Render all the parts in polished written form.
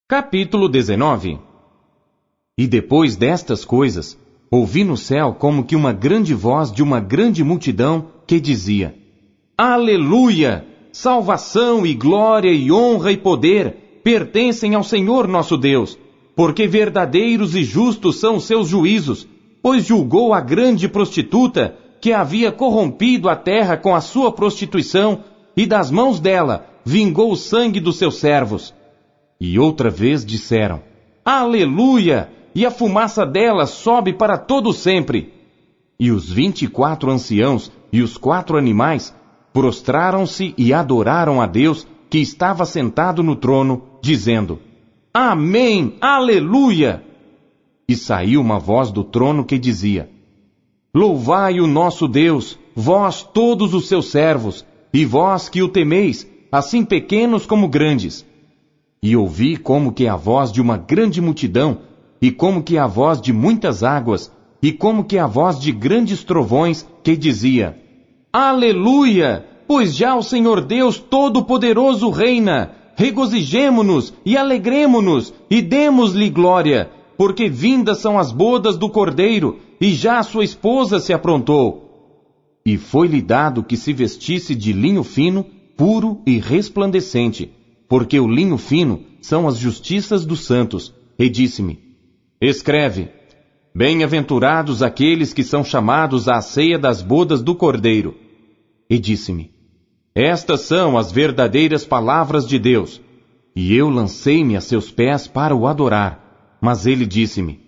Capítulo 19. E depois destas coisas, ouvi no céu como que uma grande voz de uma grande multidão que dizia: Aleluia! Salvação e glória e honra e poder pertencem ao Senhor nosso Deus, porque verdadeiros e justos são os seus juízos, pois julgou a grande prostituta que havia corrompido a terra com a sua prostituição, e das mãos dela vingou o sangue dos seus servos. E outra vez disseram: Aleluia! E a fumaça dela sobe para todo sempre. E os 24 anciãos e os 4 animais prostraram-se e adoraram a Deus que estava sentado no trono, dizendo: Amém! Aleluia! E saiu uma voz do trono que dizia: Louvai o nosso Deus, vós todos os seus servos, e vós que o temeis, assim pequenos como grandes. E ouvi como que a voz de uma grande multidão, e como que a voz de muitas águas, e como que a voz de grandes trovões, que dizia: Aleluia! Pois já o Senhor Deus Todo-Poderoso reina. Regozijemo-nos e alegremo-nos, e demos-lhe glória, porque vindas são as bodas do Cordeiro, e já a sua esposa se aprontou. E foi-lhe dado que se vestisse de linho fino, puro e resplandecente, porque o linho fino são as justiças dos santos. E disse-me: Escreve: Bem-aventurados aqueles que são chamados à ceia das bodas do Cordeiro. E disse-me: Estas são as verdadeiras palavras de Deus. E eu lancei-me a seus pés para o adorar. Mas ele disse-me: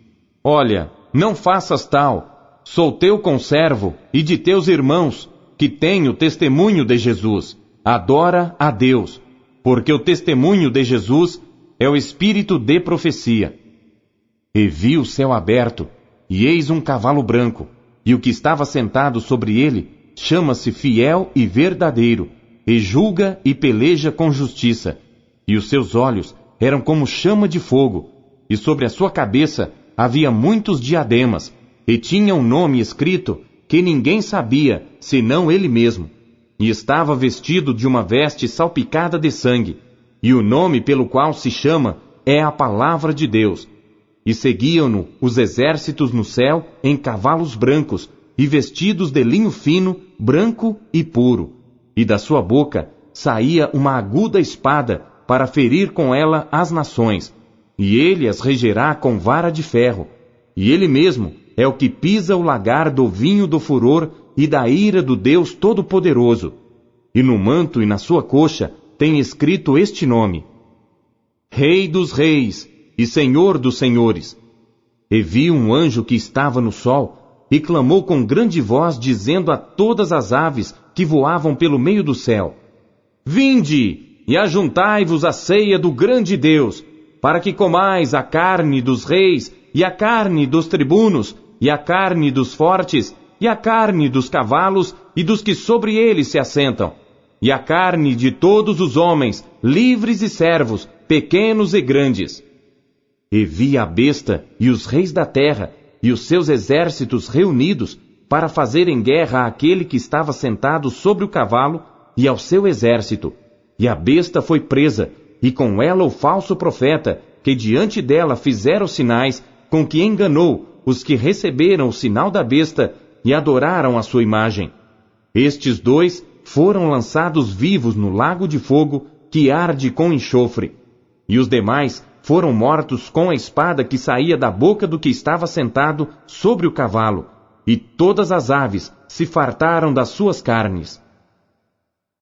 Olha, não faças tal. Sou teu conservo e de teus irmãos, que têm o testemunho de Jesus. Adora a Deus, porque o testemunho de Jesus é o espírito de profecia. E vi o céu aberto, e eis um cavalo branco, e o que estava sentado sobre ele chama-se Fiel e Verdadeiro, e julga e peleja com justiça. E os seus olhos eram como chama de fogo, e sobre a sua cabeça havia muitos diademas, e tinha um nome escrito que ninguém sabia, senão ele mesmo. E estava vestido de uma veste salpicada de sangue, e o nome pelo qual se chama é a Palavra de Deus. E seguiam-no os exércitos no céu em cavalos brancos, e vestidos de linho fino, branco e puro. E da sua boca saía uma aguda espada, para ferir com ela as nações. E ele as regerá com vara de ferro. E ele mesmo é o que pisa o lagar do vinho do furor e da ira do Deus Todo-Poderoso. E no manto e na sua coxa tem escrito este nome: Rei dos Reis e Senhor dos Senhores. E vi um anjo que estava no sol, e clamou com grande voz, dizendo a todas as aves que voavam pelo meio do céu: Vinde, e ajuntai-vos à ceia do grande Deus, para que comais a carne dos reis, e a carne dos tribunos, e a carne dos fortes, e a carne dos cavalos, e dos que sobre eles se assentam, e a carne de todos os homens, livres e servos, pequenos e grandes. E vi a besta e os reis da terra, e os seus exércitos reunidos, para fazerem guerra àquele que estava sentado sobre o cavalo, e ao seu exército. E a besta foi presa, e com ela o falso profeta, que diante dela fizera os sinais, com que enganou os que receberam o sinal da besta, e adoraram a sua imagem. Estes 2 foram lançados vivos no lago de fogo, que arde com enxofre. E os demais foram mortos com a espada que saía da boca do que estava sentado sobre o cavalo, e todas as aves se fartaram das suas carnes.